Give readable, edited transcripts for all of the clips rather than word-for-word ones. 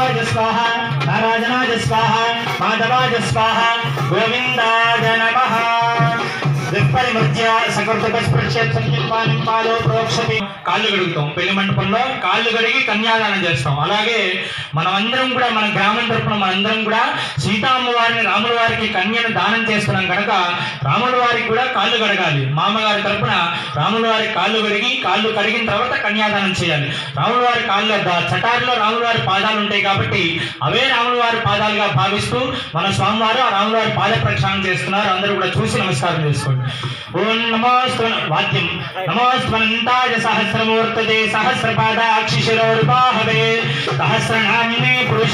केशवाय स्वाहा नारायणाय स्वाहा माधवाय स्वाहा गोविंदाय नमः కాళ్ళు కడుగుతాం పెళ్లి మండపంలో కాళ్ళు కడిగి కన్యాదానం చేస్తాం. అలాగే మనమందరం కూడా మన గ్రామం తరపున మనందరం కూడా సీతమ్మ వారిని రాముల వారికి కన్యను దానం చేస్తున్నాం కనుక రాముల వారికి కూడా కాళ్ళు కడగాలి. మామగారి తరపున రాముల వారి కాళ్ళు కడిగిన తర్వాత కన్యాదానం చేయాలి. రాముల వారి కాళ్ళ చటారిలో రాముల వారి పాదాలు ఉంటాయి కాబట్టి అవే రాముల వారి పాదాలుగా భావిస్తూ మన స్వామివారు ఆ రాముల వారి పాద ప్రక్షాళన చేస్తున్నారు. అందరూ కూడా చూసి నమస్కారం చేసుకోండి. ఓం నమోస్తు వాద్యం నమోస్త్వంతాయ సహస్రమూర్తతే సహస్రపాదాక్షిశిరోర్బాహవే సహస్రనామ్నే పురుష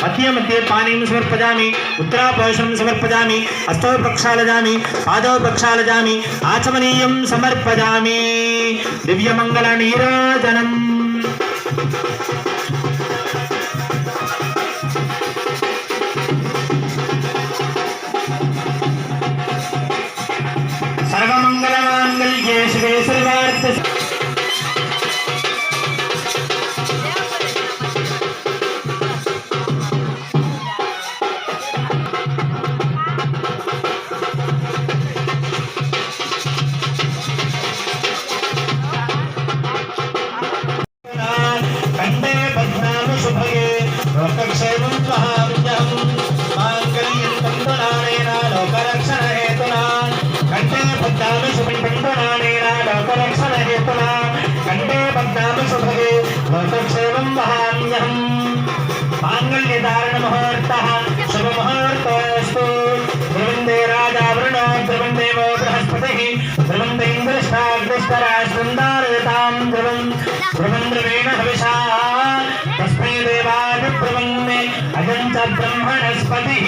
మధ్య మధ్య పానీం సమర్పయామి ఉత్తరాపోషణం సమర్పయామి హస్తౌ ప్రక్షాళయామి పాదౌ ప్రక్షాళయామి ఆచమనీయం సమర్పయామి దివ్యమంగళ నీరాజనం. सर्वमंगलमांगल्ये शिवे सर्वार्थ कंठे बध्नामि शुभगे लोकक्षेमं महाविजयं मांगल्यं तन्तुनानेन लोकरक्षण हेतुना कंठे बध्नामि शुभंतुनानेन लोकरक्षण हेतुना कंठे बध्नामि शुभगे लोकक्षेमं महाविजयं मांगल्यधारण मुहूर्तः शुभ मुहूर्तोऽस्तु ध्रुवन्दे राजा वरुणो ध्रुवन्देवो बृहस्पतिः ध्रुवन्ते इन्द्रश्चाग्निस्तराश्वन्दारयतां ध्रुवन्द्रवेण हविषा तस्मै देवाय ब्रह्मणे अजं च ब्रह्मणस्पतिः.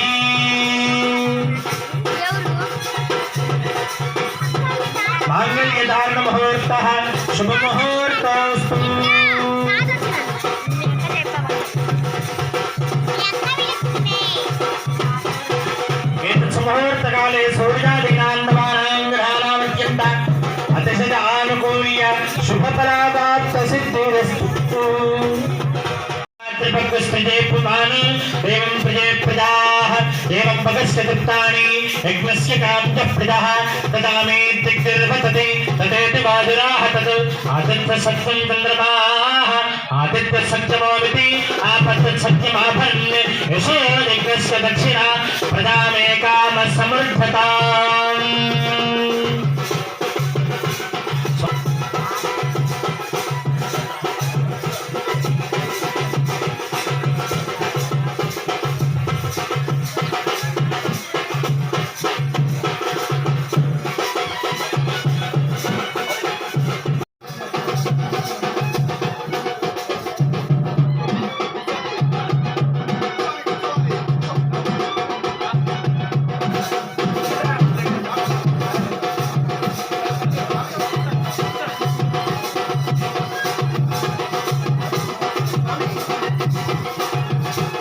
मांगल्यधारण मुहूर्तः शुभ मुहूर्तोऽस्तु. एतत् मुहूर्तकाले सूर्यादीनान्दमानां ग्रहाणामत्यन्त अतिशय आनुकूल्य शुभफलादाप्त सिद्धिरस्तु. त्रिपक्वस्त्रिजे पुमानि एवं प्रजे प्रजाः एवं भगस्य तृप्तानि यज्ञस्य काम्यः प्रजाः तदा मे दिग्निर्वतते तदेति बाजुराः तत् आदित्य सत्यं चन्द्रमाः आदित्य सत्यमोमिति आपतत् सत्यमाभन् यशो यज्ञस्य दक्षिणा प्रजा मे कामसमृद्धताम्.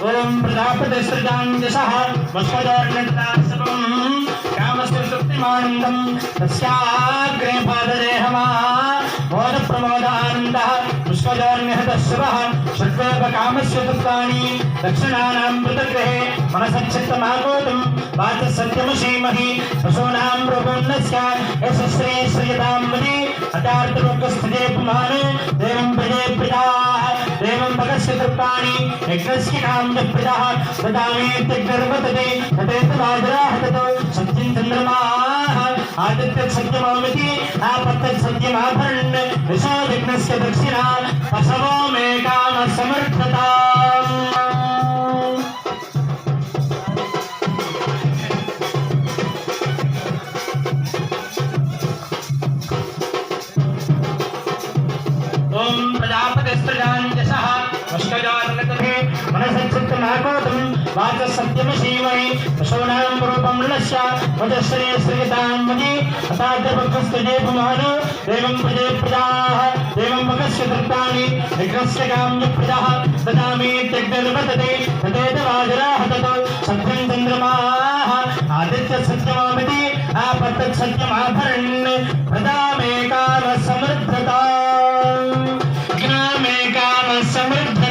ओम प्रजापतिसृजां यशः वस्पदोर्निर्दासपं कामस्य तृप्तिमानन्दं तस्याग्रे पाददेहमा मोदप्रमोदानन्दः पुष्पदोर्निहतशिवः षड्वेपकामस्य तृप्तानि दक्षिणानां मृतगृहे मनसच्चित्तमागोतुं वाचसत्यमशीमहि पशूनां रूपोन्नस्य यशस्रे श्रियतां मदि अटार्तलोकस्थिते पुमानो देवं प्रजे प्रजाः देवं भगस्य तृप्तानि यज्ञस्य काम्यः प्रजाः ददामि तिग्निर्वतते तदेति बाजुराः तत् सत्यं चन्द्रमाः आदित्य सत्यमोमिति आपतत् सत्यमाभरन् यशो यज्ञस्य दक्षिणा पशवो मे कामसमर्थताम्. ओम प्रजापतिस्त्रजां यशः वष्कजान्नतते मनसच्चित्तमागोतुं वाचसत्यमशीमहि पशूनां रूपं नश्य वजश्रे श्रियतां मदि अताद्यभक्तस्त्रिजे पुमानो देवं प्रजे प्रजाः देवं भगस्य तृप्तानि यज्ञस्य काम्यः प्रजाः ददामि तिग्निर्वतते तदेति बाजुराः तत् सत्यं चन्द्रमाः आदित्य सत्यमामिति आपतत् सत्यमाभरन् प्रजा मे कामसमृद्धताम्. समृद्ध